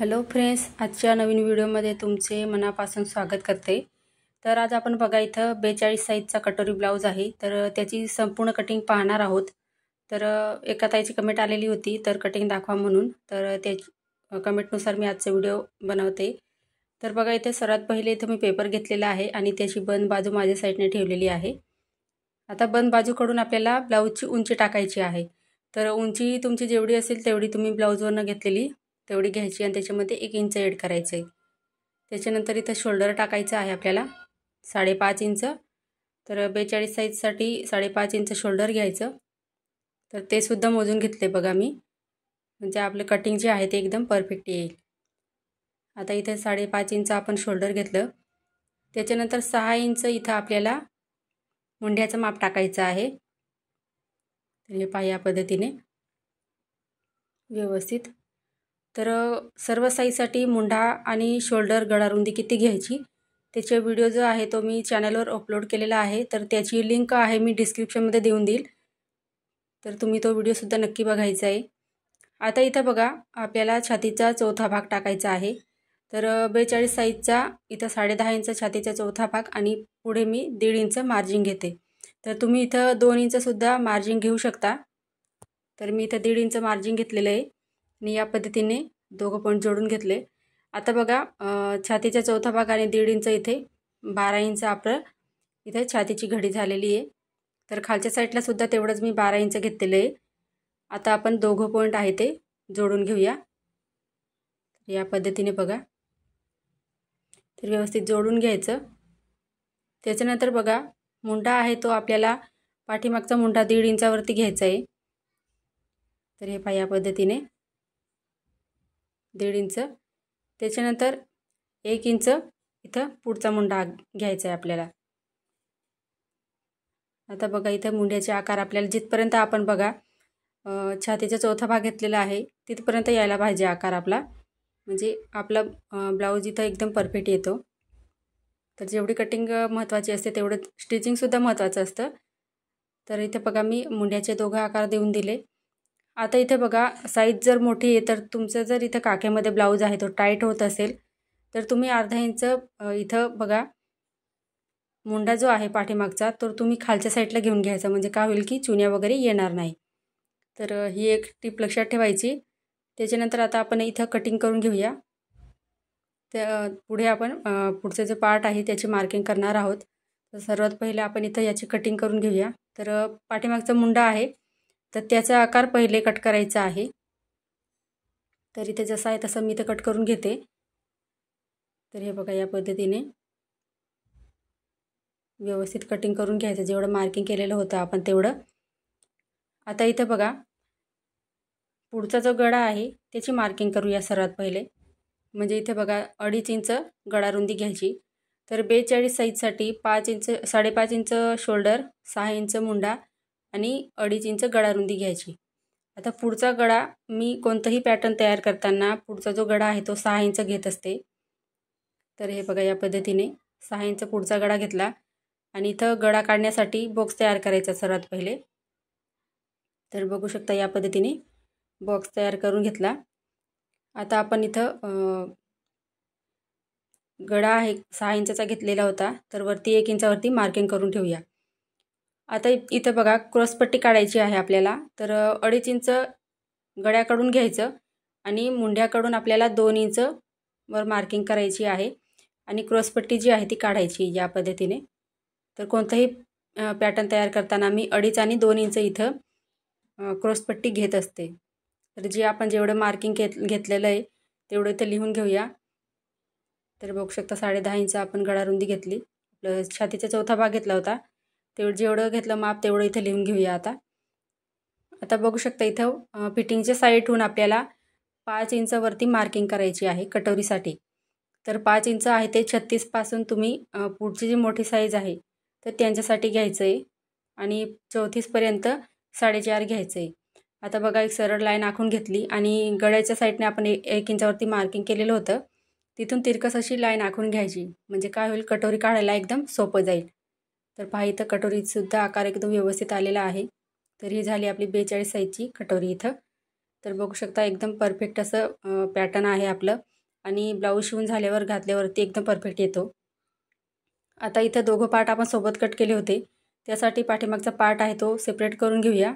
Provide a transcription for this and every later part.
Hello friends, आजच्या नवीन व्हिडिओमध्ये तुमचे मनापासून स्वागत करते। तर आज आपण बघा इथं 42 साईजचा कटोरी ब्लाउज आहे। तर त्याची संपूर्ण कटिंग पाहणार आहोत। तर एका ताईची कमेंट आलेली होती तर कटिंग दाखवा म्हणून, तर त्या कमेंटनुसार मी आजचा व्हिडिओ बनवते। तर बघा इथे सर्वात पहिले इथे मी पेपर घेतलेला आहे आणि त्याची बंद बाजू माझ्या साईडने ठेवलेली आहे। आता बंद बाजूकडून आपल्याला ब्लाउजची उंची टाकायची आहे। तर उंची तुमची जेवढी असेल तेवढी तुम्ही ब्लाउजवरनं घेतलेली तेवढी घ्यायची आणि त्याच्यामध्ये 1 इंच ॲड करायचं आहे। त्याच्यानंतर इथं शोल्डर टाकायचं आहे आपल्याला 5.5 इंच। तर 42 साईजसाठी 5.5 इंच शोल्डर घ्यायचं। तर ते सुद्धा मोजून घेतले बघा मी, म्हणजे आपले कटिंग जे आहे ते एकदम परफेक्ट येईल। आता इथे 5.5 इंच आपण शोल्डर घेतलं। त्याच्यानंतर 6 इंच इथं आपल्याला मुंड्याचं माप टाकायचं आहे। तर हे पहा या पद्धतीने व्यवस्थित। तर सर्व साईजसाठी मुंडा आणि शोल्डर गळारुंदी किती घ्यायची त्याचे व्हिडिओ जो आहे तो मी चॅनलवर अपलोड केलेला आहे। तर त्याची लिंक आहे मी डिस्क्रिप्शनमध्ये देऊन देईल, तर तुम्ही तो व्हिडिओसुद्धा नक्की बघायचा आहे। आता इथं बघा आपल्याला छातीचा चौथा भाग टाकायचा आहे। तर 42 साईजचा इथं 10.5 इंच छातीचा चौथा भाग आणि पुढे मी 1.5 इंच मार्जिन घेते। तर तुम्ही इथं 2 इंचसुद्धा मार्जिन घेऊ शकता। तर मी इथं 1.5 इंच मार्जिन घेतलेलं आहे आणि या पद्धतीने दोघं पॉईंट जोडून घेतले। आता बघा छातीचा चौथा भाग आणि 1.5 इंच इथे 12 इंच आपलं इथे छातीची घडी झालेली आहे। तर खालच्या साईडला सुद्धा तेवढंच मी 12 इंच घेतलेलं आहे। आता आपण दोघं पॉईंट आहे ते जोडून घेऊया। या पद्धतीने बघा, तर व्यवस्थित जोडून घ्यायचं। त्याच्यानंतर बघा मुंडा आहे तो आपल्याला पाठीमागचा मुंडा 1.5 इंचावरती घ्यायचा आहे। तर हे पहा या पद्धतीने 1.5 इंच। त्याच्यानंतर 1 इंच इथं पुढचा मुंडा घ्यायचा आहे आपल्याला। आता बघा इथं मुंड्याचे आकार आपल्याला जिथपर्यंत आपण बघा छातीचा चौथा भाग घेतलेला आहे तिथपर्यंत यायला पाहिजे आकार आपला, म्हणजे आपला ब्लाऊज इथं एकदम परफेक्ट येतो। तर जेवढी कटिंग महत्त्वाची असते तेवढं स्टिचिंगसुद्धा महत्त्वाचं असतं। तर इथे बघा मी मुंड्याचे दोघं आकार देऊन दिले। आता इथे बघा साईज जर मोठी आहे तर तुमचं जर इथं काखेमध्ये ब्लाऊज आहे तो टाईट होत असेल तर तुम्ही अर्धा इंच इथं बघा मुंडा जो आहे पाठीमागचा तो तुम्ही खालच्या साईडला घेऊन घ्यायचा, म्हणजे काय होईल की चुन्या वगैरे येणार नाही। तर ही एक टिप लक्षात ठेवायची। त्याच्यानंतर आता आपण इथं कटिंग करून घेऊया। त्या पुढे आपण पुढचे जे पार्ट आहे त्याची मार्किंग करणार आहोत। तर सर्वात पहिले आपण इथं याची कटिंग करून घेऊया। तर पाठीमागचा मुंडा आहे तर त्याचा आकार पहिले कट करायचा आहे। तर इथे जसं आहे तसं मी इथं कट करून घेते। तर हे बघा या पद्धतीने व्यवस्थित कटिंग करून घ्यायचं, जेवढं मार्किंग केलेलं होतं आपण तेवढं। आता इथं बघा पुढचा जो गळा आहे त्याची मार्किंग करूया सर्वात पहिले। म्हणजे इथे बघा 2.5 इंच गळारुंदी घ्यायची। तर 42 साईजसाठी 5.5 इंच शोल्डर, 6 इंच मुंडा आणि 2.5 इंच गळारुंदी घ्यायची। आता पुढचा गळा मी कोणताही पॅटर्न तयार करताना पुढचा जो गळा आहे तो 6 इंच घेत असते। तर हे बघा या पद्धतीने 6 इंच पुढचा गळा घेतला आणि इथं गळा काढण्यासाठी बॉक्स तयार करायचा सर्वात पहिले। तर बघू शकता या पद्धतीने बॉक्स तयार करून घेतला। आता आपण इथं गळा आहे 6 इंचाचा घेतलेला होता तर वरती 1 इंचावरती मार्किंग करून ठेवूया। आता इथं बघा क्रॉसपट्टी काढायची आहे आपल्याला। तर 2.5 इंच गळ्याकडून घ्यायचं आणि मुंड्याकडून आपल्याला 2 इंच वर मार्किंग करायची आहे आणि क्रॉसपट्टी जी आहे ती काढायची या पद्धतीने। तर कोणताही पॅटर्न तयार करताना मी 2.5 आणि 2 इंच इथं क्रॉसपट्टी घेत असते। तर जे आपण जेवढं मार्किंग घेतलेलं आहे तेवढं इथं लिहून घेऊया। तर बघू शकता 10.5 इंच आपण गळारुंदी घेतली। आपलं छातीचा चौथा भाग घेतला होता जेवढं घेतलं माप तेवढं इथं लिहून घेऊया। आता बघू शकता इथं फिटिंगच्या साईडहून आपल्याला 5 इंचावरती मार्किंग करायची आहे कटोरीसाठी। तर 5 इंच आहे ते 36 पासून तुम्ही पुढची जी मोठी साईज आहे तर त्यांच्यासाठी घ्यायचं आहे आणि 34पर्यंत 4.5 घ्यायचं आहे। आता बघा एक सरळ लाईन आखून घेतली आणि गळ्याच्या साईडने आपण 1 इंचावरती मार्किंग केलेलं होतं तिथून तिरकस अशी लाईन आखून घ्यायची, म्हणजे काय होईल कटोरी काढायला एकदम सोपं जाईल। तर पहा इथं कटोरीसुद्धा आकार एकदम व्यवस्थित आलेला आहे। तर ही झाली आपली 42 साईजची कटोरी इथं। तर बघू शकता एकदम परफेक्ट असं पॅटर्न आहे आपलं। आणि ब्लाऊज शिवून झाल्यावर घातल्यावरती एकदम परफेक्ट येतो. आता इथं दोघं पार्ट आपण सोबत कट केले होते, त्यासाठी पाठीमागचा पार्ट आहे तो सेपरेट करून घेऊया.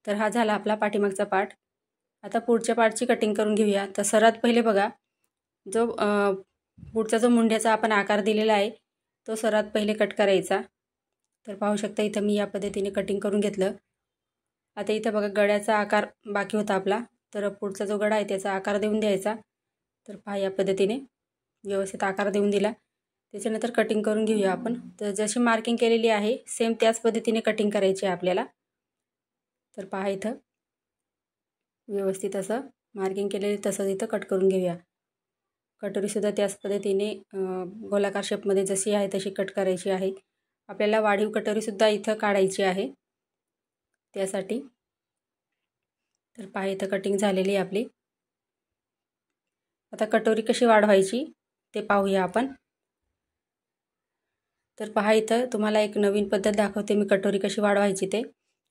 तर हा झाला आपला पाठीमागचा पार्ट. आता पुढच्या पार्टची कटिंग करून घेऊया. तर सर्वात पहिले बघा, जो पुढचा जो मुंड्याचा आपण आकार दिलेला आहे तो सर्वात पहिले कट करायचा. तर पाहू शकता इथं मी या पद्धतीने कटिंग करून घेतलं. आता इथं बघा गळ्याचा आकार बाकी होता आपला, तर पुढचा जो गळा आहे त्याचा आकार देऊन द्यायचा. तर पहा या पद्धतीने व्यवस्थित आकार देऊन दिला. त्याच्यानंतर कटिंग करून घेऊया आपण. तर जशी मार्किंग केलेली आहे सेम त्याच पद्धतीने कटिंग करायची आहे आपल्याला. तर पहा इथं व्यवस्थित असं मार्किंग केलेली तसंच इथं कट करून घेऊया. कटोरीसुद्धा त्याच पद्धतीने गोलाकार शेपमध्ये जशी आहे तशी कट करायची आहे. आपल्याला वाढीव कटोरीसुद्धा इथं काढायची आहे त्यासाठी. तर पहा इथं कटिंग झालेली आहे आपली. आता कटोरी कशी वाढवायची ते पाहूया आपण. तर पहा इथं तुम्हाला एक नवीन पद्धत दाखवते मी कटोरी कशी वाढवायची ते.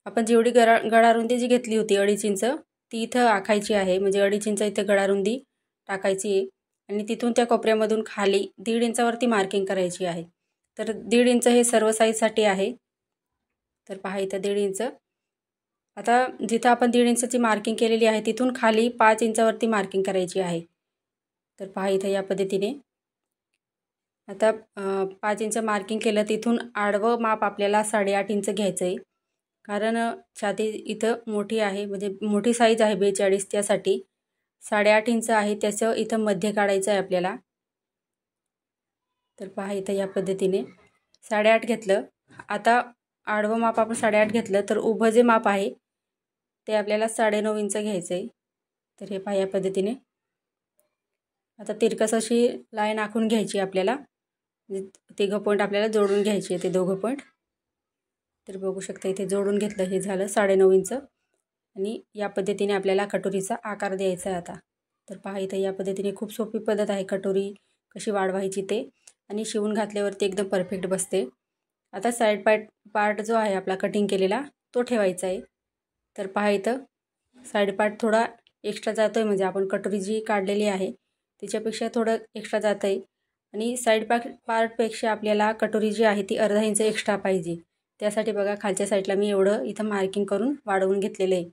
आपण जेवढी गळारुंदी जी घेतली होती 2.5 इंच ती इथं आखायची आहे. म्हणजे 2.5 इंच इथं गळारुंदी टाकायची आहे आणि तिथून त्या कोपऱ्यामधून खाली 1.5 इंचावरती मार्किंग करायची आहे. तर 1.5 इंच हे सर्व साईजसाठी आहे. तर पहा इथं 1.5 इंच. आता जिथं आपण 1.5 इंचाची मार्किंग केलेली आहे तिथून खाली 5 इंचावरती मार्किंग करायची आहे. तर पहा इथं या पद्धतीने. आता 5 इंच मार्किंग केलं, तिथून आडवं माप आपल्याला 8.5 इंच घ्यायचं आहे. कारण छाती इथं मोठी आहे, म्हणजे मोठी साईज आहे 42, त्यासाठी 8.5 इंच आहे त्याचं इथं मध्य काढायचं आहे आपल्याला. तर पहा इथं या पद्धतीने 8.5 घेतलं. आता आडवं माप आपण 8.5 घेतलं, तर उभं जे माप आहे ते आपल्याला 9.5 इंच घ्यायचं आहे. तर हे पहा या पद्धतीने. आता तिरकस अशी लाईन आखून घ्यायची आपल्याला. तिघं पॉईंट आपल्याला जोडून घ्यायचे ते दोघं पॉईंट. तर बघू शकता इथे जोडून घेतलं. हे झालं 9.5 इंच. आणि या पद्धतीने आपल्याला कटोरीचा आकार द्यायचा आहे आता. तर पहा इथे या पद्धतीने खूप सोपी पद्धत आहे कटोरी कशी वाढवायची ते, आणि शिवून घातल्यावरती एकदम परफेक्ट बसते. आता साईड पार्ट जो आहे आपला कटिंग केलेला तो ठेवायचा आहे. तर पहा इथं साईड पार्ट थोडा एक्स्ट्रा जातो आहे, म्हणजे आपण कटोरी जी काढलेली आहे त्याच्यापेक्षा थोडं एक्स्ट्रा जातं आहे. आणि साईड पार्टपेक्षा आपल्याला कटोरी जी आहे ती अर्धा इंच एक्स्ट्रा पाहिजे. त्यासाठी बघा खालच्या साईडला मी एवढं इथं मार्किंग करून वाढवून घेतलेलं आहे.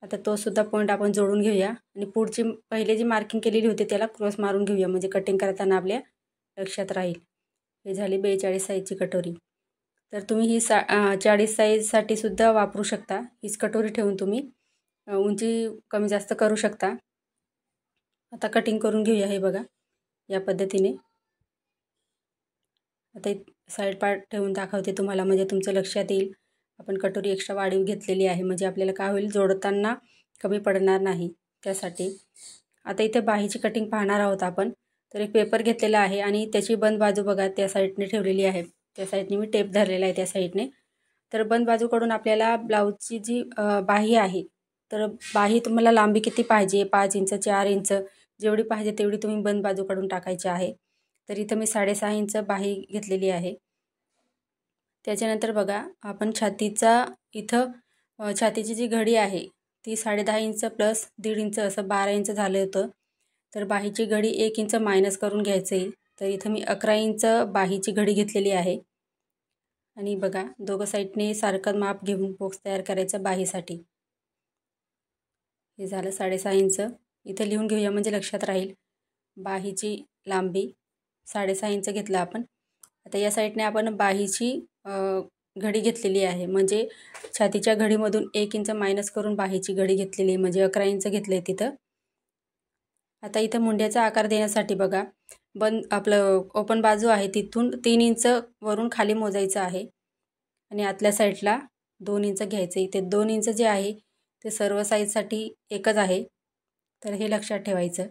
आता तो सुद्धा पॉईंट आपण जोडून घेऊया आणि पुढची पहिले जी मार्किंग केलेली होती त्याला क्रॉस मारून घेऊया, म्हणजे कटिंग करताना आपल्या लक्षात राहील. हे झाली 42 साईजची कटोरी. तर तुम्ही ही 40 साईजसाठी सुद्धा वापरू शकता. हीच कटोरी ठेवून तुम्ही उंची कमी जास्त करू शकता. आता कटिंग करून घेऊया. हे बघा या पद्धतीने. आता साईड पार्ट ठेवून दाखवते तुम्हाला, म्हणजे तुमचं लक्षात येईल. आपण कटोरी एक्स्ट्रा वाढीव घेतलेली आहे, म्हणजे आपल्याला काय होईल जोडताना कमी पडणार नाही त्यासाठी. आता इथे बाहीची कटिंग पाहणार आहोत आपण. तर एक पेपर घेतलेला आहे आणि त्याची बंद बाजू बघा त्या साईडने ठेवलेली आहे. त्या साईडने मी टेप धरलेला आहे त्या साईडने. तर बंद बाजूकडून आपल्याला ब्लाऊजची जी बाही आहे, तर बाही तुम्हाला लांबी किती पाहिजे, 5 इंच 4 इंच जेवढी पाहिजे तेवढी तुम्ही बंद बाजूकडून टाकायची आहे. तर इथं मी 6.5 इंच बाही घेतलेली आहे. त्याच्यानंतर बघा आपण छातीचा इथं छातीची जी घडी आहे ती 10.5 इंच प्लस 1.5 इंच असं 12 इंच झालं होतं. तर बाहीची घडी 1 इंच मायनस करून घ्यायचं आहे. तर इथं मी 11 इंच बाहीची घडी घेतलेली आहे. आणि बघा दोघं साईडने सारखं माप घेऊन बॉक्स तयार करायचं बाहीसाठी. हे झालं 6.5 इंच. इथं लिहून घेऊया म्हणजे लक्षात राहील. बाहीची लांबी 6.5 इंच घेतलं आपण. आता या साईडने आपण बाहीची घडी घेतलेली आहे, म्हणजे छातीच्या घडीमधून 1 इंच मायनस करून बाहीची घडी घेतलेली, म्हणजे 11 इंच घेतले तिथं. आता इथं मुंड्याचा आकार देण्यासाठी बघा आपलं ओपन बाजू आहे तिथून 3 इंच वरून खाली मोजायचं आहे आणि आतल्या साईडला 2 इंच घ्यायचं. इथे 2 इंच जे आहे ते सर्व साईजसाठी एकच आहे. तर हे लक्षात ठेवायचं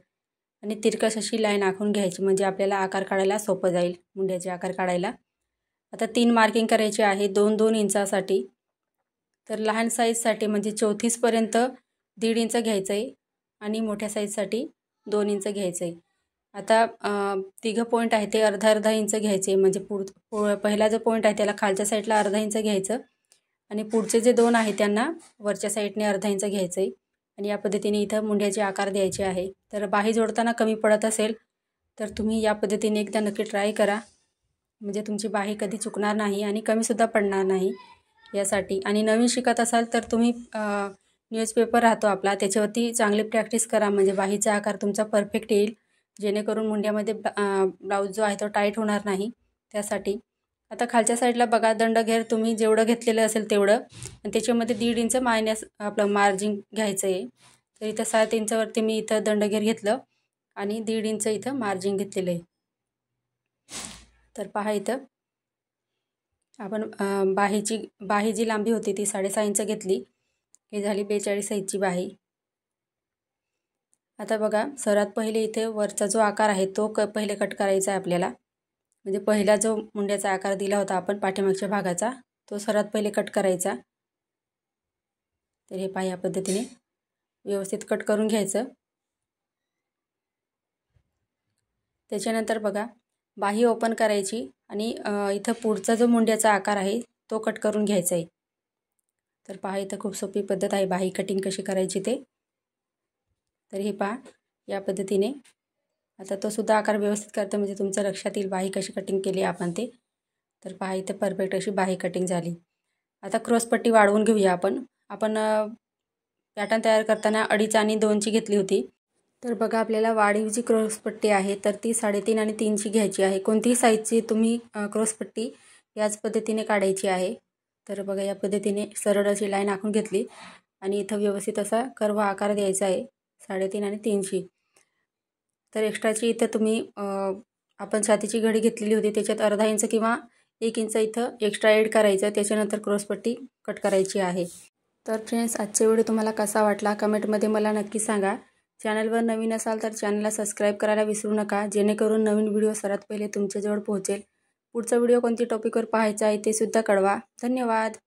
आणि तिरकस अशी लाईन आखून घ्यायची, म्हणजे आपल्याला आकार काढायला सोपं जाईल मुंड्याचे आकार काढायला. आता 3 मार्किंग करायचे आहे 2-2 इंचासाठी. तर लहान साईजसाठी म्हणजे 34पर्यंत 1.5 इंच घ्यायचं आहे आणि मोठ्या साईजसाठी 2 इंच घ्यायचं आहे. आता तिघं पॉईंट आहे ते अर्धा इंच घ्यायचे, म्हणजे पहिला जो पॉईंट आहे त्याला खालच्या साईडला अर्धा इंच घ्यायचं आणि पुढचे जे 2 आहे त्यांना वरच्या साईडने अर्धा इंच घ्यायचं आहे. आणि या पद्धतीने इथं मुंड्याचे आकार द्यायचे आहे। तर बाही जोडताना कमी पडत असेल तर तुम्ही या पद्धतीने एकदा नक्की ट्राय करा, म्हणजे तुमची बाही कधी चुकणार नाही आणि कमीसुद्धा पडणार नाही यासाठी। आणि नवीन शिकत असाल तर तुम्ही न्यूजपेपर राहतो आपला, त्याच्यावरती चांगली प्रॅक्टिस करा, म्हणजे बाहीचा आकार तुमचा परफेक्ट येईल, जेणेकरून मुंड्यामध्ये ब्लाऊज जो आहे तो टाईट होणार नाही त्यासाठी। आता खालच्या साईडला बघा दंडघेर तुम्ही जेवढं घेतलेलं असेल तेवढं, आणि त्याच्यामध्ये 1.5 इंच मायनस आपलं मार्जिन घ्यायचं आहे। तर इथं 7 इंचवरती मी इथं दंडघेर घेतलं आणि 1.5 इंच इथं मार्जिन घेतलेलं आहे। तर पहा इथं आपण बाही जी लांबी होती ती 6.5 इंच घेतली, ही झाली 42 साईजची बाही। आता बघा सर्वात पहिले इथे वरचा जो आकार आहे तो पहिले कट करायचा आहे आपल्याला, म्हणजे पहिला जो मुंड्याचा आकार दिला होता आपण पाठीमागच्या भागाचा तो सर्वात पहिले कट करायचा। तर हे पहा या पद्धतीने व्यवस्थित कट करून घ्यायचं। त्याच्यानंतर बघा बाही ओपन करायची आणि इथं पुढचा जो मुंड्याचा आकार आहे तो कट करून घ्यायचा आहे। तर पहा इथं खूप सोपी पद्धत आहे बाही कटिंग कशी करायची ते। तर हे पहा या पद्धतीने आता तो सुद्धा आकार व्यवस्थित करतो, म्हणजे तुमच्या लक्षात येईल बाही कशी कटिंग केली आपण ते। तर पहा इथं परफेक्ट अशी बाही कटिंग झाली। आता क्रॉसपट्टी वाढवून घेऊया आपण पॅटर्न तयार करताना 2.5 आणि 2ची घेतली होती। तर बघा आपल्याला वाढीव जी क्रॉसपट्टी आहे तर ती 3.5 आणि 3ची घ्यायची आहे। कोणतीही साईजची तुम्ही क्रॉसपट्टी याच पद्धतीने काढायची आहे। तर बघा या पद्धतीने सरळ अशी लाईन आखून घेतली आणि इथं व्यवस्थित असा कर्व आकार द्यायचा आहे 3.5 आणि 3ची। तर एक्स्ट्राची इथं तुम्ही आपण छातीची घडी घेतलेली होती त्याच्यात अर्धा इंच किंवा 1 इंच इथं एक्स्ट्रा ॲड करायचं, त्याच्यानंतर क्रॉसपट्टी कट करायची आहे। तर फ्रेंड्स आजचा व्हिडिओ तुम्हाला कसा वाटला कमेंटमध्ये मला नक्की सांगा। चॅनलवर नवीन असाल तर चॅनलला सबस्क्राईब करायला विसरू नका, जेणेकरून नवीन व्हिडिओ सर्वात पहिले तुमच्याजवळ पोहोचेल। पुढचा व्हिडिओ कोणत्या टॉपिकवर पाहायचा आहे ते सुद्धा कळवा। धन्यवाद।